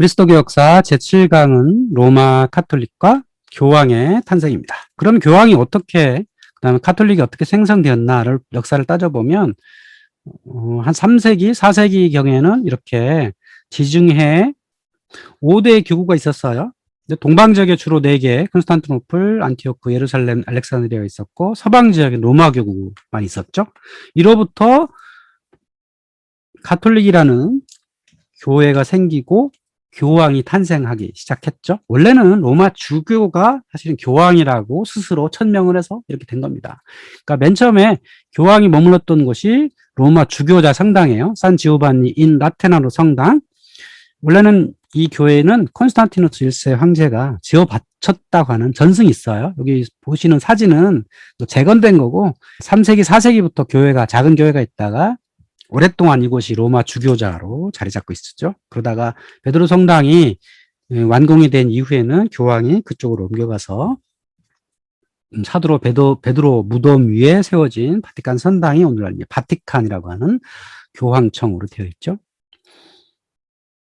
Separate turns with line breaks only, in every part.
그리스도교 역사 제7강은 로마 카톨릭과 교황의 탄생입니다. 그럼 교황이 어떻게, 그다음에 카톨릭이 어떻게 생성되었나를 역사를 따져보면 한 3세기, 4세기 경에는 이렇게 지중해 5대 교구가 있었어요. 동방 지역에 주로 4개, 콘스탄티노플, 안티오크, 예루살렘, 알렉산드리아가 있었고, 서방 지역에 로마 교구만 있었죠. 이로부터 카톨릭이라는 교회가 생기고 교황이 탄생하기 시작했죠. 원래는 로마 주교가 사실은 교황이라고 스스로 천명을 해서 이렇게 된 겁니다. 그러니까 맨 처음에 교황이 머물렀던 곳이 로마 주교자 성당이에요. 산 지오반니 인 라테나로 성당. 원래는 이 교회는 콘스탄티누스 1세 황제가 지어 바쳤다고 하는 전승이 있어요. 여기 보시는 사진은 재건된 거고 3세기, 4세기부터 교회가, 작은 교회가 있다가 오랫동안 이곳이 로마 주교자로 자리 잡고 있었죠. 그러다가 베드로 성당이 완공이 된 이후에는 교황이 그쪽으로 옮겨가서 사도 베드로 무덤 위에 세워진 바티칸 성당이 오늘날 바티칸이라고 하는 교황청으로 되어 있죠.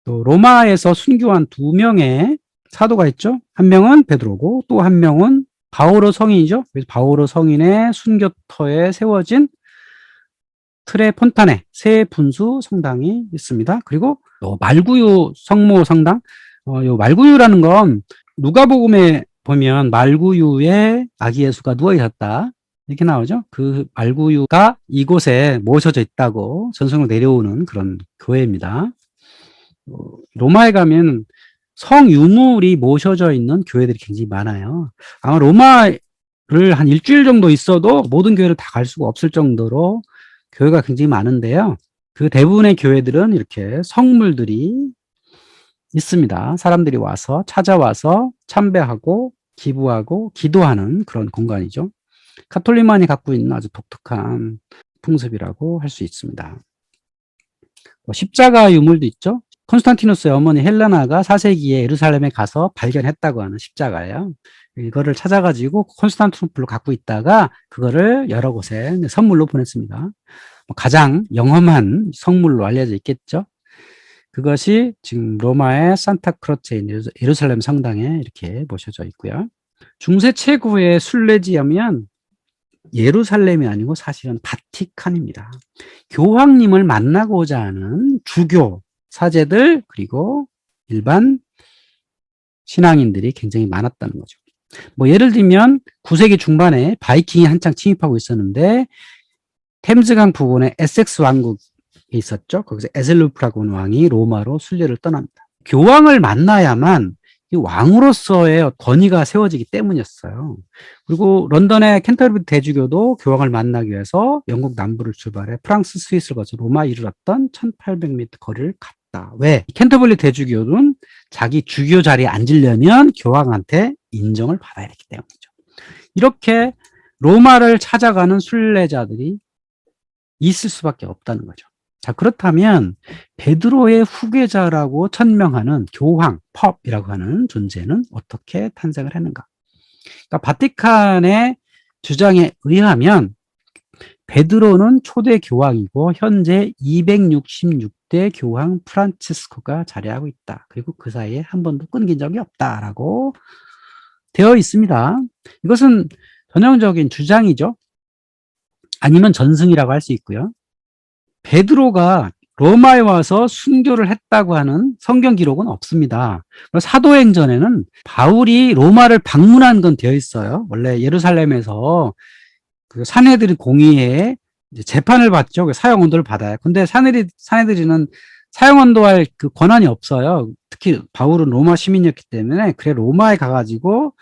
또 로마에서 순교한 2명의 사도가 있죠. 한 명은 베드로고 또 한 명은 바오로 성인이죠. 그래서 바오로 성인의 순교터에 세워진 트레폰타네 새 분수 성당이 있습니다. 그리고 말구유 성모 성당. 요 말구유라는 건 누가복음에 보면 말구유에 아기 예수가 누워 있었다 이렇게 나오죠. 그 말구유가 이곳에 모셔져 있다고 전승으로 내려오는 그런 교회입니다. 로마에 가면 성유물이 모셔져 있는 교회들이 굉장히 많아요. 아마 로마를 한 일주일 정도 있어도 모든 교회를 다 갈 수가 없을 정도로 교회가 굉장히 많은데요. 그 대부분의 교회들은 이렇게 성물들이 있습니다. 사람들이 와서 찾아와서 참배하고 기부하고 기도하는 그런 공간이죠. 카톨릭만이 갖고 있는 아주 독특한 풍습이라고 할 수 있습니다. 십자가 유물도 있죠. 콘스탄티누스의 어머니 헬레나가 4세기에 예루살렘에 가서 발견했다고 하는 십자가예요. 이거를 찾아가지고 콘스탄티노플로 갖고 있다가 그거를 여러 곳에 선물로 보냈습니다. 가장 영험한 성물로 알려져 있겠죠. 그것이 지금 로마의 산타크로체에 있는 예루살렘 성당에 이렇게 모셔져 있고요. 중세 최고의 순례지하면 예루살렘이 아니고 사실은 바티칸입니다. 교황님을 만나고자 하는 주교, 사제들, 그리고 일반 신앙인들이 굉장히 많았다는 거죠. 예를 들면 9세기 중반에 바이킹이 한창 침입하고 있었는데 템즈강 부근에 에섹스 왕국에 있었죠. 거기서 에셀루프라고 하는 왕이 로마로 순례를 떠납니다. 교황을 만나야만 이 왕으로서의 권위가 세워지기 때문이었어요. 그리고 런던의 캔터버리 대주교도 교황을 만나기 위해서 영국 남부를 출발해 프랑스, 스위스를 거쳐 로마에 이르렀던 1800m 거리를 갔다. 왜? 캔터버리 대주교는 자기 주교 자리에 앉으려면 교황한테 인정을 받아야 했기 때문이죠. 이렇게 로마를 찾아가는 순례자들이 있을 수밖에 없다는 거죠. 자, 그렇다면 베드로의 후계자라고 천명하는 교황, 펍이라고 하는 존재는 어떻게 탄생을 했는가? 그러니까 바티칸의 주장에 의하면 베드로는 초대 교황이고 현재 266대 교황 프란치스코가 자리하고 있다. 그리고 그 사이에 한 번도 끊긴 적이 없다라고 되어 있습니다. 이것은 전형적인 주장이죠. 아니면 전승이라고 할 수 있고요. 베드로가 로마에 와서 순교를 했다고 하는 성경 기록은 없습니다. 사도행전에는 바울이 로마를 방문한 건 되어 있어요. 원래 예루살렘에서 그 사내들이 공의회에 재판을 받죠. 사형 언도를 받아요. 근데 사내들이는 사형 언도할 그 권한이 없어요. 특히 바울은 로마 시민이었기 때문에 그래 로마에 가가지고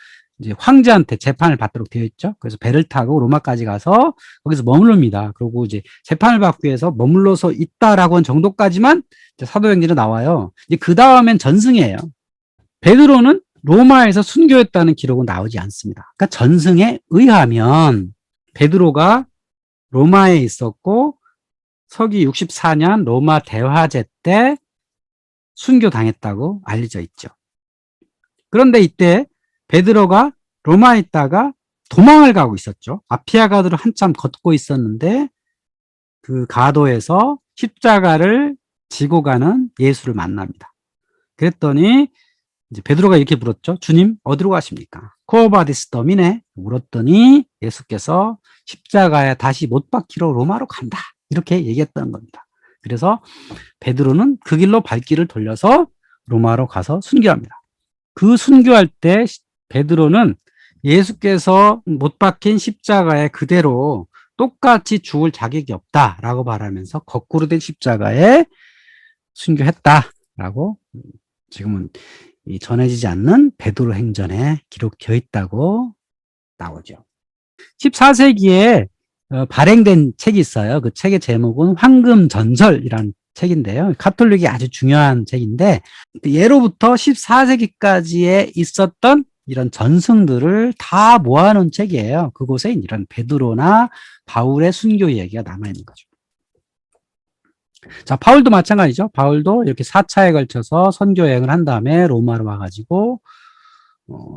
이제 황제한테 재판을 받도록 되어 있죠. 그래서 배를 타고 로마까지 가서 거기서 머무릅니다. 그리고 이제 재판을 받기 위해서 머물러서 있다라고 한 정도까지만 사도행전에 나와요. 이제 그 다음엔 전승이에요. 베드로는 로마에서 순교했다는 기록은 나오지 않습니다. 그러니까 전승에 의하면 베드로가 로마에 있었고 서기 64년 로마 대화제 때 순교당했다고 알려져 있죠. 그런데 이때 베드로가 로마에 있다가 도망을 가고 있었죠. 아피아 가도를 한참 걷고 있었는데 그 가도에서 십자가를 지고 가는 예수를 만납니다. 그랬더니 이제 베드로가 이렇게 물었죠. 주님, 어디로 가십니까? 쿠어바디스 더미네. 물었더니 예수께서 십자가에 다시 못 박히러 로마로 간다. 이렇게 얘기했다는 겁니다. 그래서 베드로는 그 길로 발길을 돌려서 로마로 가서 순교합니다. 그 순교할 때 베드로는 예수께서 못 박힌 십자가에 그대로 똑같이 죽을 자격이 없다라고 말하면서 거꾸로 된 십자가에 순교했다라고 지금은 전해지지 않는 베드로 행전에 기록되어 있다고 나오죠. 14세기에 발행된 책이 있어요. 그 책의 제목은 황금전설이라는 책인데요. 카톨릭이 아주 중요한 책인데 예로부터 14세기까지에 있었던 이런 전승들을 다 모아놓은 책이에요. 그곳에 이런 베드로나 바울의 순교 이야기가 남아있는 거죠. 자, 바울도 마찬가지죠. 바울도 이렇게 4차에 걸쳐서 선교 여행을 한 다음에 로마로 와가지고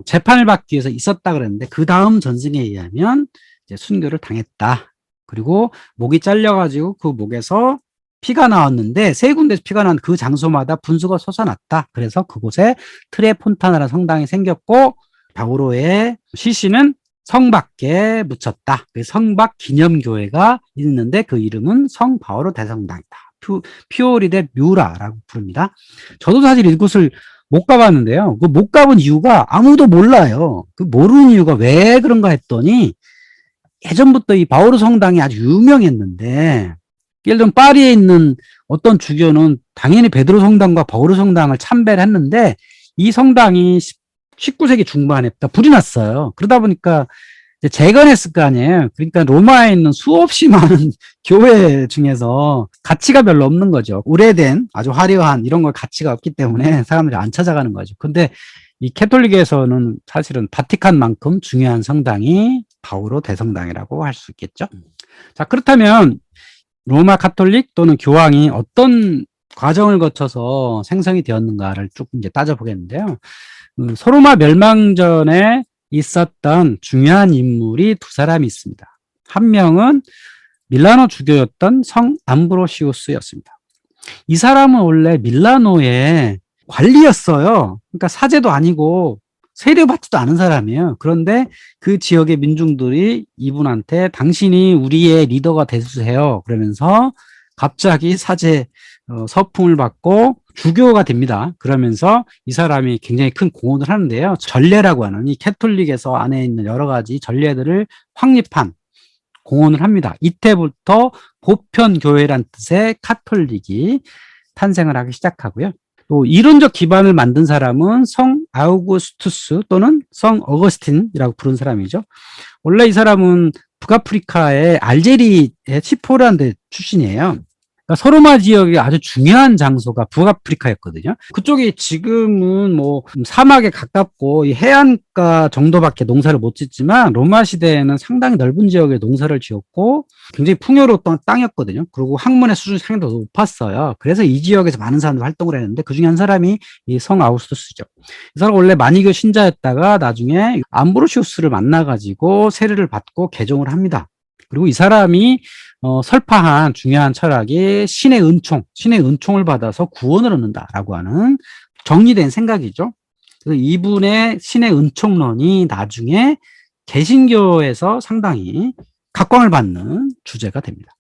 재판을 받기 위해서 있었다 그랬는데 그 다음 전승에 의하면 이제 순교를 당했다. 그리고 목이 잘려가지고 그 목에서 피가 나왔는데 세 군데서 피가 난 그 장소마다 분수가 솟아났다. 그래서 그곳에 트레폰타나라는 성당이 생겼고 바오로의 시신은 성 밖에 묻혔다. 성박 기념교회가 있는데 그 이름은 성 바오로 대성당이다. 피오리데 뮤라라고 부릅니다. 저도 사실 이곳을 못 가봤는데요. 그 못 가본 이유가 아무도 몰라요. 그 모르는 이유가 왜 그런가 했더니 예전부터 이 바오로 성당이 아주 유명했는데 예를 들면 파리에 있는 어떤 주교는 당연히 베드로 성당과 바오로 성당을 참배를 했는데 이 성당이 19세기 중반에 불이 났어요. 그러다 보니까 이제 재건했을 거 아니에요. 그러니까 로마에 있는 수없이 많은 교회 중에서 가치가 별로 없는 거죠. 오래된 아주 화려한 이런 걸 가치가 없기 때문에 사람들이 안 찾아가는 거죠. 근데 이 캐톨릭에서는 사실은 바티칸만큼 중요한 성당이 바오로 대성당이라고 할 수 있겠죠. 자, 그렇다면 로마 카톨릭 또는 교황이 어떤 과정을 거쳐서 생성이 되었는가를 쭉 이제 따져보겠는데요. 소로마 멸망 전에 있었던 중요한 인물이 두 사람이 있습니다. 한 명은 밀라노 주교였던 성 암브로시우스였습니다. 이 사람은 원래 밀라노의 관리였어요. 그러니까 사제도 아니고 세례받지도 않은 사람이에요. 그런데 그 지역의 민중들이 이분한테 당신이 우리의 리더가 되주세요. 그러면서 갑자기 사제 서풍을 받고 주교가 됩니다. 그러면서 이 사람이 굉장히 큰 공헌을 하는데요. 전례라고 하는 이 캐톨릭에서 안에 있는 여러 가지 전례들을 확립한 공헌을 합니다. 이때부터 보편교회란 뜻의 카톨릭이 탄생을 하기 시작하고요. 또 이론적 기반을 만든 사람은 성 아우구스투스 또는 성 어거스틴이라고 부른 사람이죠. 원래 이 사람은 북아프리카의 알제리의 치포라는 데 출신이에요. 그러니까 소로마 지역이 아주 중요한 장소가 북아프리카였거든요. 그쪽이 지금은 뭐 사막에 가깝고 이 해안가 정도밖에 농사를 못 짓지만 로마 시대에는 상당히 넓은 지역에 농사를 지었고 굉장히 풍요로웠던 땅이었거든요. 그리고 학문의 수준이 상당히 높았어요. 그래서 이 지역에서 많은 사람들이 활동을 했는데 그중에 한 사람이 이 성 아우구스투스죠. 이 사람 원래 만이교 신자였다가 나중에 암브로시우스를 만나가지고 세례를 받고 개종을 합니다. 그리고 이 사람이 설파한 중요한 철학이 신의 은총을 받아서 구원을 얻는다라고 하는 정리된 생각이죠. 그래서 이분의 신의 은총론이 나중에 개신교에서 상당히 각광을 받는 주제가 됩니다.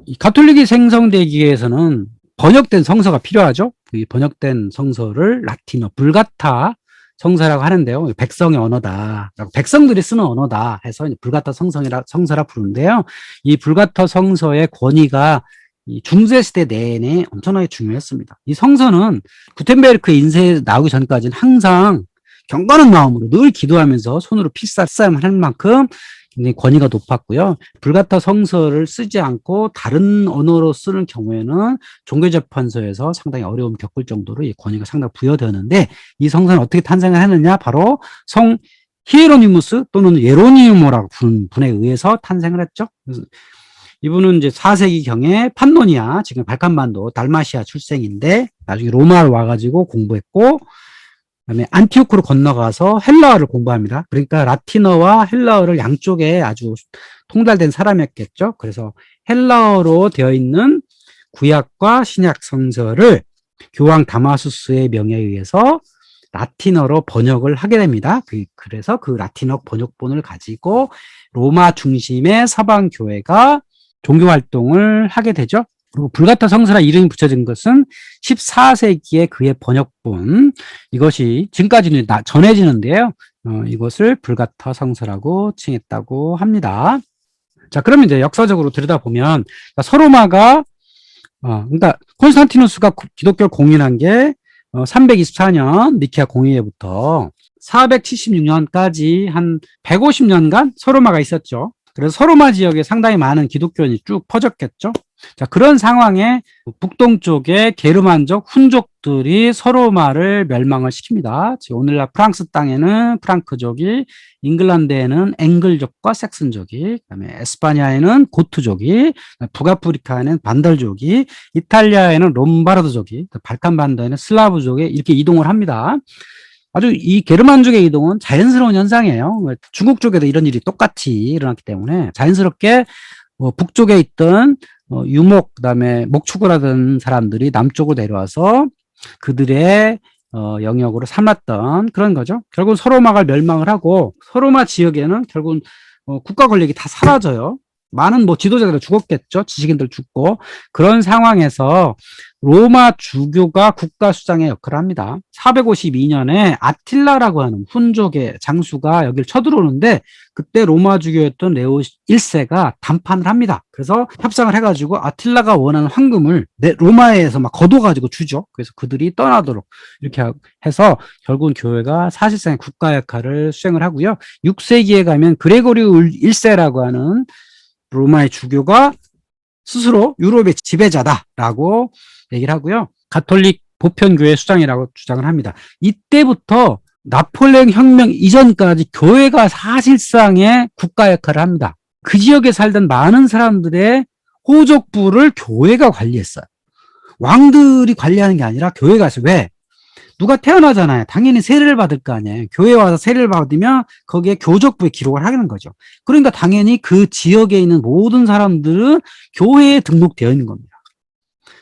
이 가톨릭이 생성되기 위해서는 번역된 성서가 필요하죠. 이 번역된 성서를 라틴어, 불가타 성서라고 하는데요. 백성의 언어다. 백성들이 쓰는 언어다 해서 불가타 성서라 부르는데요. 이 불가타 성서의 권위가 이 중세시대 내내 엄청나게 중요했습니다. 이 성서는 구텐베르크 인쇄에 나오기 전까지는 항상 경건한 마음으로 늘 기도하면서 손으로 필사할 만큼 굉장히 권위가 높았고요. 불가타 성서를 쓰지 않고 다른 언어로 쓰는 경우에는 종교재판소에서 상당히 어려움을 겪을 정도로 이 권위가 상당히 부여되었는데 이 성서는 어떻게 탄생을 했느냐? 바로 성 히에로니무스 또는 예로니모라고 부르는 분에 의해서 탄생을 했죠. 그래서 이분은 이제 4세기경에 판노니아, 지금 발칸반도 달마시아 출생인데 나중에 로마를 와가지고 공부했고 그다음에 안티오크로 건너가서 헬라어를 공부합니다. 그러니까 라틴어와 헬라어를 양쪽에 아주 통달된 사람이었겠죠. 그래서 헬라어로 되어 있는 구약과 신약 성서를 교황 다마수스의 명예에 의해서 라틴어로 번역을 하게 됩니다. 그래서 그 라틴어 번역본을 가지고 로마 중심의 서방 교회가 종교 활동을 하게 되죠. 그리고 불가타 성서라 이름이 붙여진 것은 14세기에 그의 번역본, 이것이 지금까지는 전해지는데요. 이것을 불가타 성서라고 칭했다고 합니다. 자, 그러면 이제 역사적으로 들여다보면 서로마가 그러니까 콘스탄티누스가 기독교를 공인한 게 324년 니케아 공의회부터 476년까지 한 150년간 서로마가 있었죠. 그래서 서로마 지역에 상당히 많은 기독교인이 쭉 퍼졌겠죠. 자, 그런 상황에 북동쪽의 게르만족, 훈족들이 서로마를 멸망을 시킵니다. 즉 오늘날 프랑스 땅에는 프랑크족이, 잉글랜드에는 앵글족과 섹슨족이, 그다음에 에스파냐에는 고트족이, 북아프리카에는 반달족이, 이탈리아에는 롬바르드족이, 발칸 반도에는 슬라브족이 이렇게 이동을 합니다. 아주 이 게르만족의 이동은 자연스러운 현상이에요. 중국 쪽에도 이런 일이 똑같이 일어났기 때문에 자연스럽게 북쪽에 있던 유목, 그다음에 목축을 하던 사람들이 남쪽으로 내려와서 그들의 영역으로 삼았던 그런 거죠. 결국 서로마가 멸망을 하고 서로마 지역에는 결국 국가 권력이 다 사라져요. 많은 지도자들 죽었겠죠. 지식인들 죽고. 그런 상황에서 로마 주교가 국가 수장의 역할을 합니다. 452년에 아틸라라고 하는 훈족의 장수가 여기를 쳐들어오는데 그때 로마 주교였던 레오 1세가 담판을 합니다. 그래서 협상을 해가지고 아틸라가 원하는 황금을 로마에서 막 걷어가지고 주죠. 그래서 그들이 떠나도록 이렇게 해서 결국은 교회가 사실상의 국가 역할을 수행을 하고요. 6세기에 가면 그레고리 1세라고 하는 로마의 주교가 스스로 유럽의 지배자다라고 얘기를 하고요. 가톨릭 보편교회 수장이라고 주장을 합니다. 이때부터 나폴레옹 혁명 이전까지 교회가 사실상의 국가 역할을 합니다. 그 지역에 살던 많은 사람들의 호족부를 교회가 관리했어요. 왕들이 관리하는 게 아니라 교회가 했어요. 왜? 누가 태어나잖아요. 당연히 세례를 받을 거 아니에요. 교회에 와서 세례를 받으면 거기에 교족부에 기록을 하는 거죠. 그러니까 당연히 그 지역에 있는 모든 사람들은 교회에 등록되어 있는 겁니다.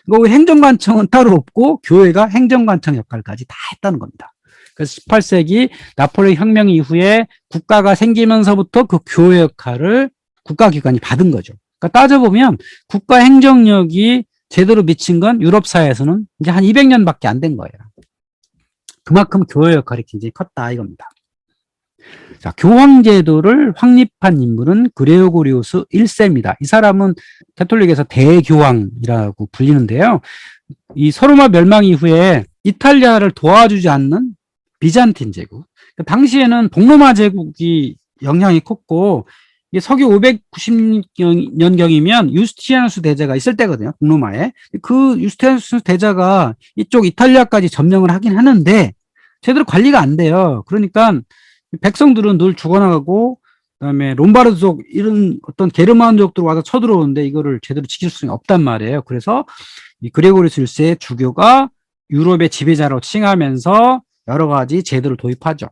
그리고 행정관청은 따로 없고 교회가 행정관청 역할까지 다 했다는 겁니다. 그래서 18세기 나폴레옹 혁명 이후에 국가가 생기면서부터 그 교회 역할을 국가기관이 받은 거죠. 그러니까 따져보면 국가 행정력이 제대로 미친 건 유럽 사회에서는 이제 한 200년밖에 안 된 거예요. 그만큼 교회 역할이 굉장히 컸다 이겁니다. 자, 교황제도를 확립한 인물은 그레고리우스 1세입니다. 이 사람은 가톨릭에서 대교황이라고 불리는데요. 이 서로마 멸망 이후에 이탈리아를 도와주지 않는 비잔틴 제국. 당시에는 동로마 제국이 영향이 컸고 이게 서기 590년경이면 유스티니아누스 대제가 있을 때거든요. 동로마에. 그 유스티니아누스 대제가 이쪽 이탈리아까지 점령을 하긴 하는데 제대로 관리가 안 돼요. 그러니까 백성들은 늘 죽어나가고 그다음에 롬바르드족 이런 어떤 게르만족들 와서 쳐들어오는데 이거를 제대로 지킬 수는 없단 말이에요. 그래서 이 그레고리우스 1세의 주교가 유럽의 지배자로 칭하면서 여러 가지 제도를 도입하죠.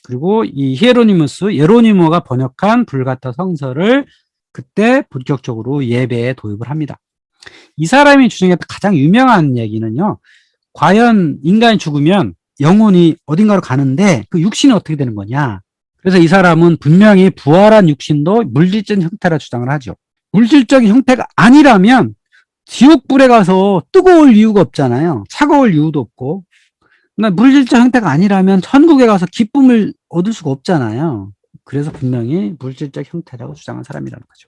그리고 이 예로니모가 번역한 불가타 성서를 그때 본격적으로 예배에 도입을 합니다. 이 사람이 주장했던 가장 유명한 얘기는요. 과연 인간이 죽으면 영혼이 어딘가로 가는데 그 육신이 어떻게 되는 거냐. 그래서 이 사람은 분명히 부활한 육신도 물질적인 형태라 주장을 하죠. 물질적인 형태가 아니라면 지옥불에 가서 뜨거울 이유가 없잖아요. 차가울 이유도 없고. 그러니까 물질적 형태가 아니라면 천국에 가서 기쁨을 얻을 수가 없잖아요. 그래서 분명히 물질적 형태라고 주장한 사람이라는 거죠.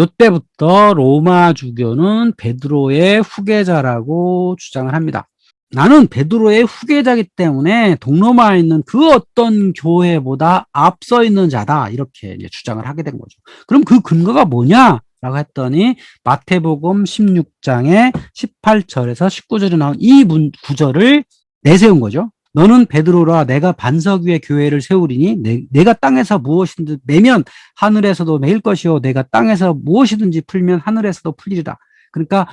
이때부터 로마 주교는 베드로의 후계자라고 주장을 합니다. 나는 베드로의 후계자이기 때문에 동로마에 있는 그 어떤 교회보다 앞서 있는 자다. 이렇게 이제 주장을 하게 된 거죠. 그럼 그 근거가 뭐냐? 라고 했더니 마태복음 16장의 18절에서 19절에 나온 이 구절을 내세운 거죠. 너는 베드로라 내가 반석 위에 교회를 세우리니 내가 땅에서 무엇이든지 매면 하늘에서도 매일 것이요 내가 땅에서 무엇이든지 풀면 하늘에서도 풀리리라. 그러니까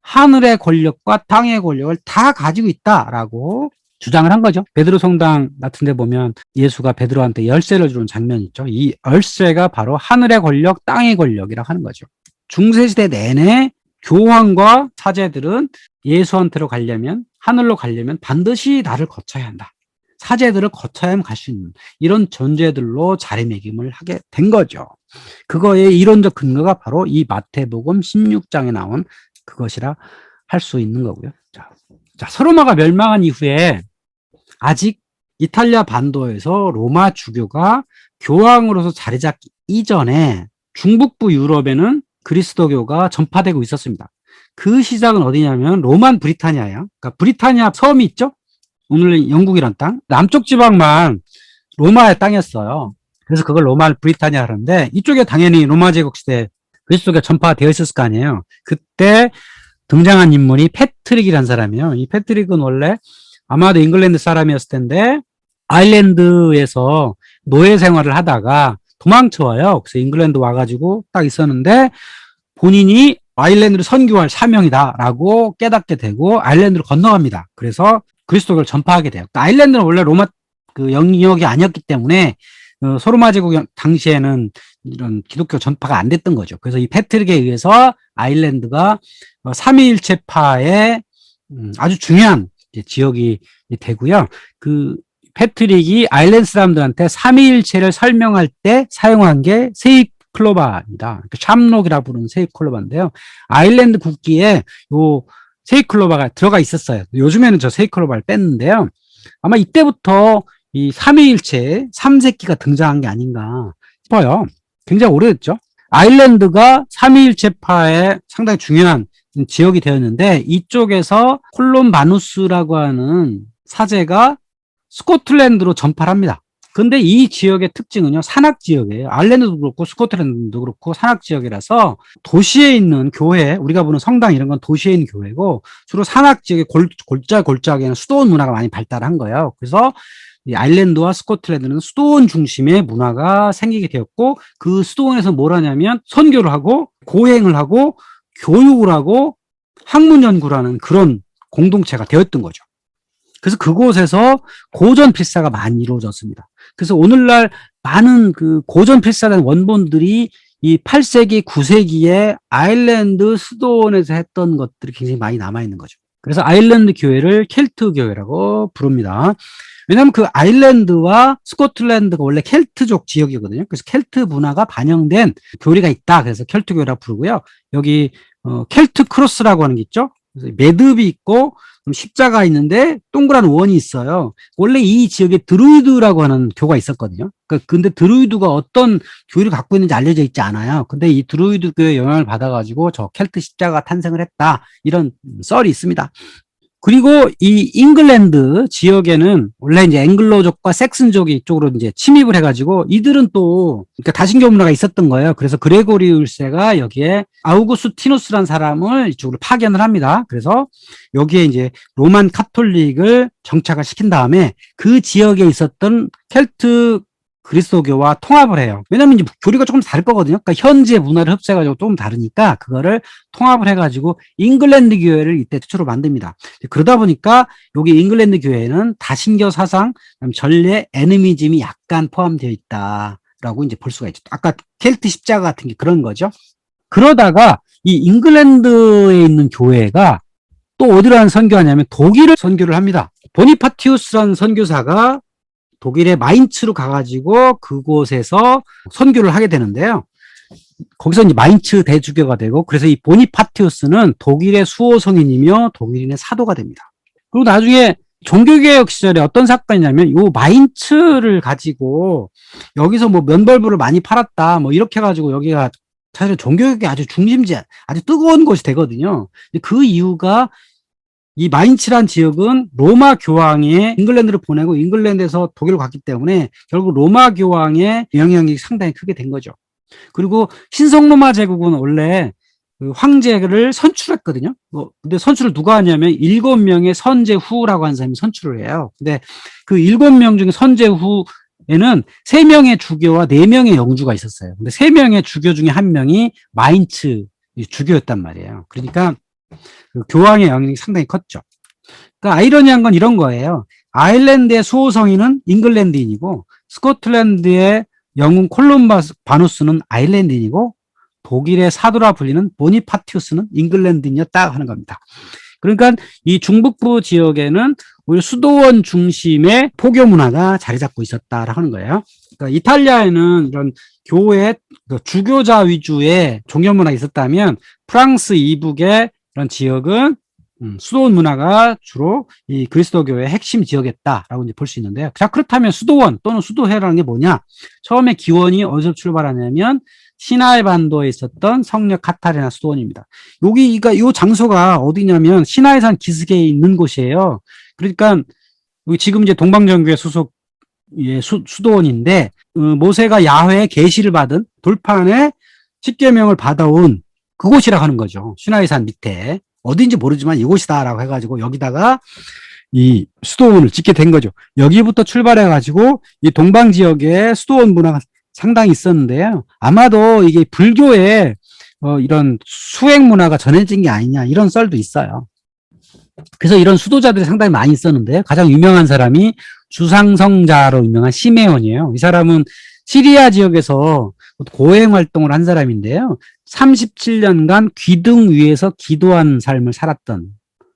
하늘의 권력과 땅의 권력을 다 가지고 있다라고 주장을 한 거죠. 베드로 성당 같은 데 보면 예수가 베드로한테 열쇠를 주는 장면이 있죠. 이 열쇠가 바로 하늘의 권력, 땅의 권력이라고 하는 거죠. 중세시대 내내 교황과 사제들은 예수한테로 가려면, 하늘로 가려면 반드시 나를 거쳐야 한다. 사제들을 거쳐야만 갈 수 있는 이런 존재들로 자리매김을 하게 된 거죠. 그거의 이론적 근거가 바로 이 마태복음 16장에 나온 그것이라 할 수 있는 거고요. 자, 서로마가 멸망한 이후에 아직 이탈리아 반도에서 로마 주교가 교황으로서 자리 잡기 이전에 중북부 유럽에는 그리스도교가 전파되고 있었습니다. 그 시작은 어디냐면 로만 브리타니아예요. 그러니까 브리타니아 섬이 있죠? 오늘 영국이란 땅. 남쪽 지방만 로마의 땅이었어요. 그래서 그걸 로마 브리타니아 하는데 이쪽에 당연히 로마 제국 시대 그리스도교가 전파가 되어 있었을 거 아니에요. 그때 등장한 인물이 패트릭이라는 사람이에요. 이 패트릭은 원래 아마도 잉글랜드 사람이었을 텐데 아일랜드에서 노예 생활을 하다가 도망쳐와요. 그래서 잉글랜드 와가지고 딱 있었는데 본인이 아일랜드를 선교할 사명이다라고 깨닫게 되고 아일랜드로 건너갑니다. 그래서 그리스도교를 전파하게 돼요. 그러니까 아일랜드는 원래 로마 그 영역이 아니었기 때문에 소로마 제국 당시에는 이런 기독교 전파가 안 됐던 거죠. 그래서 이 패트릭에 의해서 아일랜드가 삼위일체파의 아주 중요한 지역이 되고요. 그 패트릭이 아일랜드 사람들한테 삼위일체를 설명할 때 사용한 게 세이클로바입니다. 샴록이라고 부르는 세이클로바인데요. 아일랜드 국기에 요 세이클로바가 들어가 있었어요. 요즘에는 저 세이클로바를 뺐는데요. 아마 이때부터 이 삼위일체, 삼세끼가 등장한 게 아닌가 싶어요. 굉장히 오래됐죠. 아일랜드가 삼위일체파의 상당히 중요한 지역이 되었는데 이쪽에서 콜롬바누스라고 하는 사제가 스코틀랜드로 전파를 합니다. 근데 이 지역의 특징은요, 산악 지역이에요. 아일랜드도 그렇고 스코틀랜드도 그렇고 산악 지역이라서 도시에 있는 교회, 우리가 보는 성당 이런 건 도시에 있는 교회고 주로 산악 지역의 골짜기에는 수도원 문화가 많이 발달한 거예요. 그래서 이 아일랜드와 스코틀랜드는 수도원 중심의 문화가 생기게 되었고 그 수도원에서 뭘 하냐면 선교를 하고 고행을 하고 교육을 하고 학문 연구라는 그런 공동체가 되었던 거죠. 그래서 그곳에서 고전 필사가 많이 이루어졌습니다. 그래서 오늘날 많은 그 고전 필사된 원본들이 이 8세기, 9세기에 아일랜드 수도원에서 했던 것들이 굉장히 많이 남아있는 거죠. 그래서 아일랜드 교회를 켈트 교회라고 부릅니다. 왜냐하면 그 아일랜드와 스코틀랜드가 원래 켈트족 지역이거든요. 그래서 켈트 문화가 반영된 교리가 있다. 그래서 켈트 교회라고 부르고요. 여기 켈트 크로스라고 하는 게 있죠. 그래서 매듭이 있고 십자가 있는데 동그란 원이 있어요. 원래 이 지역에 드루이드라고 하는 교가 있었거든요. 근데 드루이드가 어떤 교리를 갖고 있는지 알려져 있지 않아요. 근데 이 드루이드교의 영향을 받아가지고 저 켈트 십자가 탄생을 했다. 이런 썰이 있습니다. 그리고 이 잉글랜드 지역에는 원래 이제 앵글로족과 섹슨족이 이쪽으로 이제 침입을 해가지고 이들은 또 그러니까 다신교 문화가 있었던 거예요. 그래서 그레고리 1세가 여기에 아우구스티누스라는 사람을 이쪽으로 파견을 합니다. 그래서 여기에 이제 로만 카톨릭을 정착을 시킨 다음에 그 지역에 있었던 켈트 그리스도교와 통합을 해요. 왜냐면 이제 교리가 조금 다를 거거든요. 그러니까 현지의 문화를 흡수해가지고 조금 다르니까 그거를 통합을 해가지고 잉글랜드 교회를 이때 최초로 만듭니다. 그러다 보니까 여기 잉글랜드 교회에는 다신교 사상, 전례, 애니미즘이 약간 포함되어 있다라고 이제 볼 수가 있죠. 아까 켈트 십자가 같은 게 그런 거죠. 그러다가 이 잉글랜드에 있는 교회가 또 어디로 선교하냐면 독일을 선교를 합니다. 보니파티우스라는 선교사가 독일의 마인츠로 가가지고 그곳에서 선교를 하게 되는데요. 거기서 이제 마인츠 대주교가 되고 그래서 이 보니파티우스는 독일의 수호 성인이며 독일인의 사도가 됩니다. 그리고 나중에 종교개혁 시절에 어떤 사건이냐면 요 마인츠를 가지고 여기서 뭐 면벌부를 많이 팔았다 뭐 이렇게 해가지고 여기가 사실 종교개혁이 아주 중심지 아주 뜨거운 곳이 되거든요. 그 이유가 이 마인츠란 지역은 로마 교황이 잉글랜드를 보내고 잉글랜드에서 독일을 갔기 때문에 결국 로마 교황의 영향력이 상당히 크게 된 거죠. 그리고 신성로마 제국은 원래 그 황제를 선출했거든요. 근데 선출을 누가 하냐면 7명의 선제후라고 하는 사람이 선출을 해요. 근데 그 7명 중에 선제후에는 3명의 주교와 4명의 영주가 있었어요. 근데 3명의 주교 중에 1명이 마인츠 주교였단 말이에요. 그러니까 그 교황의 영향력이 상당히 컸죠. 그러니까 아이러니한 건 이런 거예요. 아일랜드의 수호성인은 잉글랜드인이고 스코틀랜드의 영웅 콜럼바누스는 아일랜드인이고 독일의 사도라 불리는 보니파티우스는 잉글랜드인이었다 하는 겁니다. 그러니까 이 중북부 지역에는 오히려 수도원 중심의 포교 문화가 자리 잡고 있었다라고 하는 거예요. 그러니까 이탈리아에는 이런 교회, 주교자 위주의 종교 문화가 있었다면 프랑스 이북의 이런 지역은 수도원 문화가 주로 이 그리스도교의 핵심 지역이었다라고 이제 볼 수 있는데요. 자, 그렇다면 수도원 또는 수도회라는 게 뭐냐? 처음에 기원이 어디서 출발하냐면 시나이 반도에 있었던 성녀 카타리나 수도원입니다. 여기가 이 장소가 어디냐면 시나이산 기슭에 있는 곳이에요. 그러니까 여기 지금 이제 동방정교회 소속 수도원인데 모세가 야훼의 계시를 받은 돌판에 십계명을 받아온 그곳이라고 하는 거죠. 시나이산 밑에 어딘지 모르지만 이곳이다라고 해가지고 여기다가 이 수도원을 짓게 된 거죠. 여기부터 출발해가지고 이 동방 지역에 수도원 문화가 상당히 있었는데요. 아마도 이게 불교의 이런 수행 문화가 전해진 게 아니냐 이런 썰도 있어요. 그래서 이런 수도자들이 상당히 많이 있었는데 가장 유명한 사람이 주상성자로 유명한 시메온이에요. 이 사람은 시리아 지역에서 고행 활동을 한 사람인데요. 37년간 기둥 위에서 기도한 삶을 살았던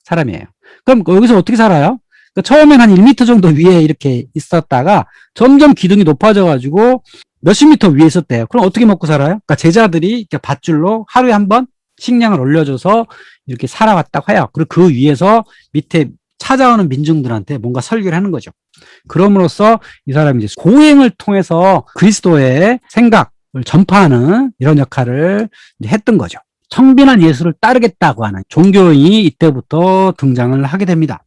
사람이에요. 그럼 여기서 어떻게 살아요? 그러니까 처음엔 한 1m 정도 위에 이렇게 있었다가 점점 기둥이 높아져가지고 몇십 미터 위에 있었대요. 그럼 어떻게 먹고 살아요? 그러니까 제자들이 이렇게 밧줄로 하루에 한 번 식량을 올려줘서 이렇게 살아왔다고 해요. 그리고 그 위에서 밑에 찾아오는 민중들한테 뭔가 설교를 하는 거죠. 그럼으로써 이 사람이 이제 고행을 통해서 그리스도의 생각을 전파하는 이런 역할을 했던 거죠. 청빈한 예수를 따르겠다고 하는 종교인이 이때부터 등장을 하게 됩니다.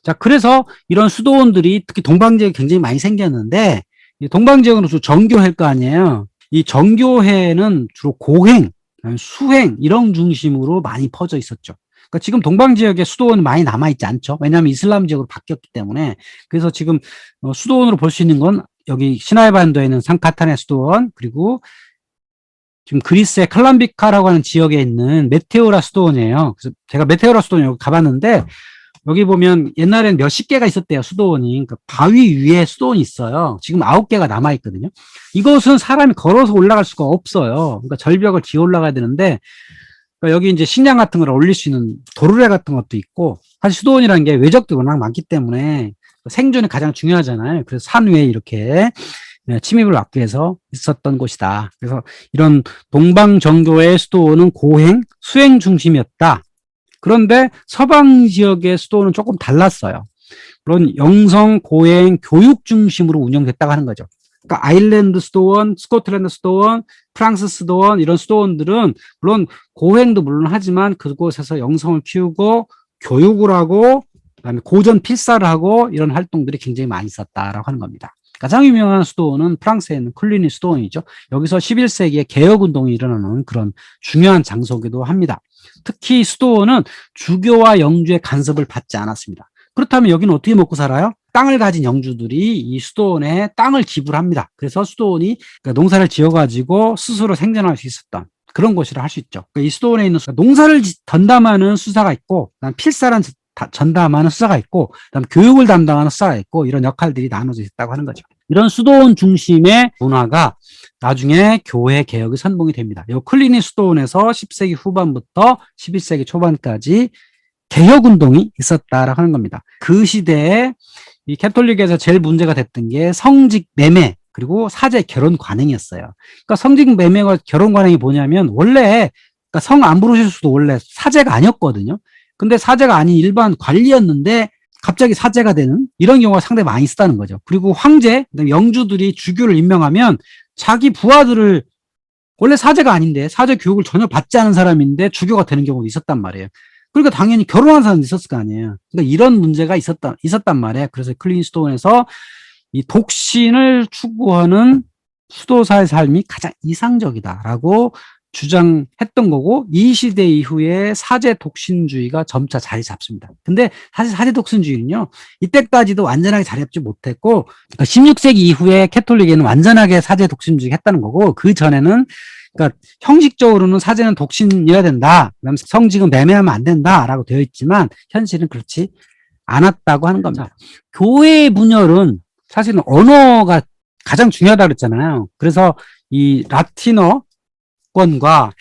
자, 그래서 이런 수도원들이 특히 동방지역에 굉장히 많이 생겼는데, 동방지역은 주로 정교회일 거 아니에요. 이 정교회는 주로 고행, 수행 이런 중심으로 많이 퍼져 있었죠. 그러니까 지금 동방 지역에 수도원은 많이 남아있지 않죠. 왜냐하면 이슬람 지역으로 바뀌었기 때문에. 그래서 지금 수도원으로 볼 수 있는 건 여기 시나이 반도에 있는 상카타네 수도원, 그리고 지금 그리스의 칼람비카라고 하는 지역에 있는 메테오라 수도원이에요. 그래서 제가 메테오라 수도원 여기 가봤는데 여기 보면 옛날엔 몇십 개가 있었대요, 수도원이. 그러니까 바위 위에 수도원이 있어요. 지금 9개가 남아있거든요. 이것은 사람이 걸어서 올라갈 수가 없어요. 그러니까 절벽을 기어 올라가야 되는데, 그러니까 여기 이제 식량 같은 걸 올릴 수 있는 도르래 같은 것도 있고, 사실 수도원이라는 게 외적도 워낙 많기 때문에 생존이 가장 중요하잖아요. 그래서 산 위에 이렇게 침입을 막기 위해서 있었던 곳이다. 그래서 이런 동방정교의 수도원은 고행, 수행 중심이었다. 그런데 서방 지역의 수도는 조금 달랐어요. 물론 영성, 고행, 교육 중심으로 운영됐다고 하는 거죠. 그러니까 아일랜드 수도원, 스코틀랜드 수도원, 프랑스 수도원 이런 수도원들은 물론 고행도 물론 하지만 그곳에서 영성을 키우고 교육을 하고 그다음에 고전 필사를 하고 이런 활동들이 굉장히 많이 있었다라고 하는 겁니다. 가장 유명한 수도원은 프랑스에 있는 클리니 수도원이죠. 여기서 11세기에 개혁운동이 일어나는 그런 중요한 장소이기도 합니다. 특히 수도원은 주교와 영주의 간섭을 받지 않았습니다. 그렇다면 여기는 어떻게 먹고 살아요? 땅을 가진 영주들이 이 수도원에 땅을 기부를 합니다. 그래서 수도원이 그러니까 농사를 지어가지고 스스로 생존할 수 있었던 그런 곳이라 할 수 있죠. 그러니까 이 수도원에 있는 농사를 전담하는 수사가 있고, 그다음 필사란 전담하는 수사가 있고, 그다음 교육을 담당하는 수사가 있고, 이런 역할들이 나눠져 있다고 하는 거죠. 이런 수도원 중심의 문화가 나중에 교회 개혁의 선봉이 됩니다. 이 클리니 수도원에서 10세기 후반부터 11세기 초반까지 개혁운동이 있었다라고 하는 겁니다. 그 시대에 이 캐톨릭에서 제일 문제가 됐던 게 성직 매매 그리고 사제 결혼 관행이었어요. 그러니까 성직 매매와 결혼 관행이 뭐냐면 원래 그러니까 성 안 부르실 수도 원래 사제가 아니었거든요. 근데 사제가 아닌 일반 관리였는데 갑자기 사제가 되는 이런 경우가 상당히 많이 있었다는 거죠. 그리고 황제, 영주들이 주교를 임명하면 자기 부하들을 원래 사제가 아닌데 사제 교육을 전혀 받지 않은 사람인데 주교가 되는 경우도 있었단 말이에요. 그러니까 당연히 결혼한 사람도 있었을 거 아니에요. 그러니까 이런 문제가 있었단 말이에요. 그래서 클린스톤에서 이 독신을 추구하는 수도사의 삶이 가장 이상적이다라고 주장했던 거고, 이 시대 이후에 사제 독신주의가 점차 자리 잡습니다. 근데 사실 사제 독신주의는요, 이때까지도 완전하게 자리 잡지 못했고, 16세기 이후에 캐톨릭에는 완전하게 사제 독신주의가 했다는 거고, 그 전에는 그러니까 형식적으로는 사제는 독신이어야 된다. 그다음에 성직은 매매하면 안 된다라고 되어 있지만 현실은 그렇지 않았다고 하는 겁니다. 교회의 분열은 사실은 언어가 가장 중요하다고 그랬잖아요. 그래서 이 라틴어권과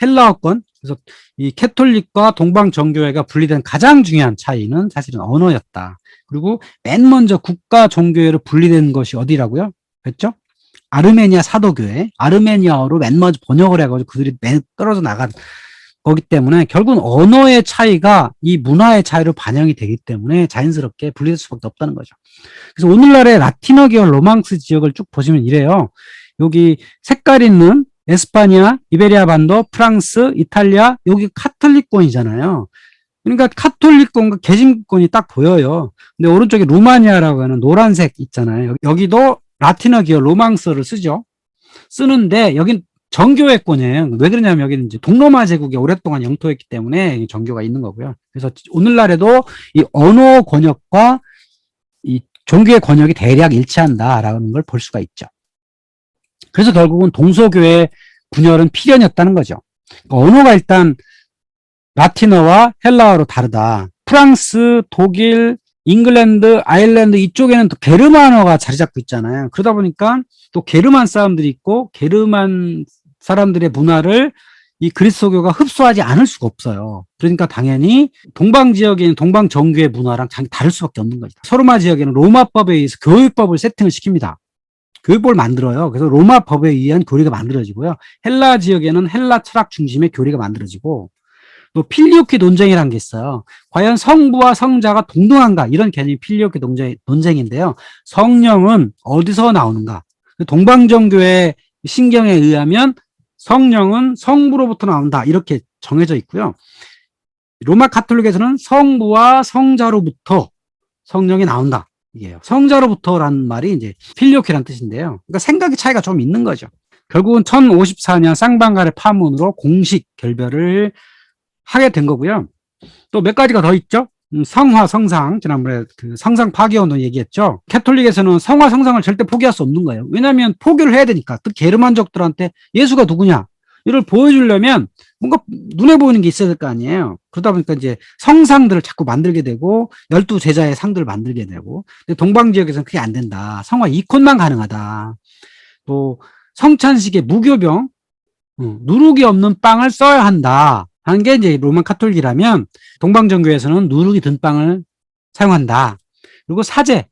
헬라어권, 그래서 이 캐톨릭과 동방정교회가 분리된 가장 중요한 차이는 사실은 언어였다. 그리고 맨 먼저 국가 종교회로 분리된 것이 어디라고요? 그랬죠? 아르메니아 사도교회, 아르메니아어로 맨 먼저 번역을 해가지고 그들이 맨 떨어져 나간 거기 때문에 결국은 언어의 차이가 이 문화의 차이로 반영이 되기 때문에 자연스럽게 분리될 수밖에 없다는 거죠. 그래서 오늘날의 라틴어 계열 로망스 지역을 쭉 보시면 이래요. 여기 색깔 있는 에스파냐, 이베리아 반도, 프랑스, 이탈리아, 여기 카톨릭권이잖아요. 그러니까 카톨릭권과 개신권이 딱 보여요. 근데 오른쪽에 루마니아라고 하는 노란색 있잖아요. 여기도 라틴어 계열 로망스를 쓰죠. 쓰는데 여긴 정교회권이에요. 왜 그러냐면 여기는 이제 동로마 제국이 오랫동안 영토였기 때문에 정교가 있는 거고요. 그래서 오늘날에도 이 언어 권역과 이 종교의 권역이 대략 일치한다라는 걸 볼 수가 있죠. 그래서 결국은 동서교회 분열은 필연이었다는 거죠. 그러니까 언어가 일단 라틴어와 헬라어로 다르다. 프랑스, 독일, 잉글랜드, 아일랜드 이쪽에는 또 게르만어가 자리 잡고 있잖아요. 그러다 보니까 또 게르만 사람들이 있고 게르만 사람들의 문화를 이 그리스도교가 흡수하지 않을 수가 없어요. 그러니까 당연히 동방 지역에 있는 동방 정교의 문화랑 다를 수밖에 없는 거죠. 서로마 지역에는 로마법에 의해서 교육법을 세팅을 시킵니다. 교육법을 만들어요. 그래서 로마법에 의한 교리가 만들어지고요. 헬라 지역에는 헬라 철학 중심의 교리가 만들어지고 또 필리오키 논쟁이라는 게 있어요. 과연 성부와 성자가 동등한가? 이런 개념이 필리오키 논쟁인데요. 성령은 어디서 나오는가? 동방정교의 신경에 의하면 성령은 성부로부터 나온다. 이렇게 정해져 있고요. 로마 가톨릭에서는 성부와 성자로부터 성령이 나온다. 이게요. 성자로부터라는 말이 이제 필리오키라는 뜻인데요. 그러니까 생각의 차이가 좀 있는 거죠. 결국은 1054년 쌍방갈의 파문으로 공식 결별을 하게 된 거고요. 또 몇 가지가 더 있죠. 성화, 성상. 지난번에 그 성상 파괴운동 얘기했죠. 캐톨릭에서는 성화, 성상을 절대 포기할 수 없는 거예요. 왜냐하면 포기를 해야 되니까. 특히 게르만족들한테 예수가 누구냐 이를 보여주려면 뭔가 눈에 보이는 게 있어야 될 거 아니에요. 그러다 보니까 이제 성상들을 자꾸 만들게 되고 12제자의 상들을 만들게 되고 근데 동방 지역에서는 그게 안 된다. 성화 이콘만 가능하다. 또 성찬식의 무교병 누룩이 없는 빵을 써야 한다. 하는 게 이제 로만 카톨릭이라면 동방정교에서는 누룩이 든 빵을 사용한다. 그리고 사제,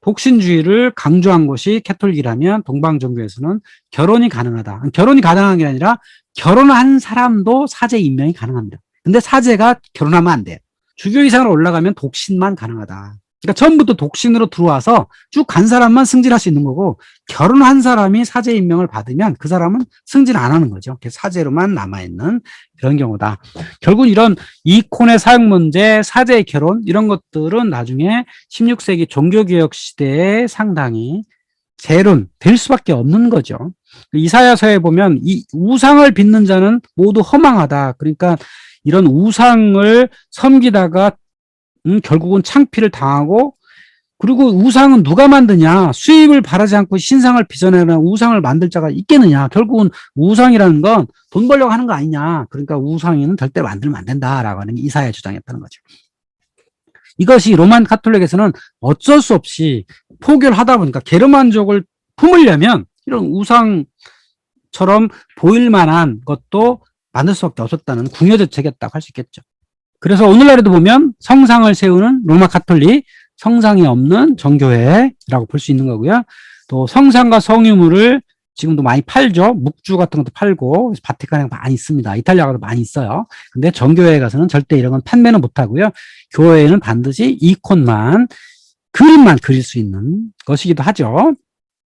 독신주의를 강조한 것이 캐톨릭이라면 동방정교에서는 결혼이 가능하다. 결혼이 가능한 게 아니라 결혼한 사람도 사제 임명이 가능합니다. 근데 사제가 결혼하면 안 돼요. 주교 이상으로 올라가면 독신만 가능하다. 그러니까 처음부터 독신으로 들어와서 쭉 간 사람만 승진할 수 있는 거고 결혼한 사람이 사제 임명을 받으면 그 사람은 승진 안 하는 거죠. 그래서 사제로만 남아있는 그런 경우다. 결국 이런 이콘의 사용 문제, 사제의 결혼 이런 것들은 나중에 16세기 종교개혁 시대에 상당히 재론될 수밖에 없는 거죠. 이사야서에 보면 이 우상을 빚는 자는 모두 허망하다. 그러니까 이런 우상을 섬기다가 결국은 창피를 당하고 그리고 우상은 누가 만드냐 수입을 바라지 않고 신상을 빚어내는 우상을 만들 자가 있겠느냐 결국은 우상이라는 건 돈 벌려고 하는 거 아니냐 그러니까 우상에는 절대 만들면 안 된다라고 하는 게 이사야의 주장이었다는 거죠. 이것이 로만 카톨릭에서는 어쩔 수 없이 포교를 하다 보니까 게르만족을 품으려면 이런 우상처럼 보일 만한 것도 만들 수밖에 없었다는 궁여대책이었다고 할 수 있겠죠. 그래서 오늘날에도 보면 성상을 세우는 로마 카톨릭, 성상이 없는 정교회라고 볼 수 있는 거고요. 또 성상과 성유물을 지금도 많이 팔죠. 묵주 같은 것도 팔고 바티칸에 많이 있습니다. 이탈리아가도 많이 있어요. 근데 정교회에 가서는 절대 이런 건 판매는 못 하고요. 교회에는 반드시 이콘만 그림만 그릴 수 있는 것이기도 하죠.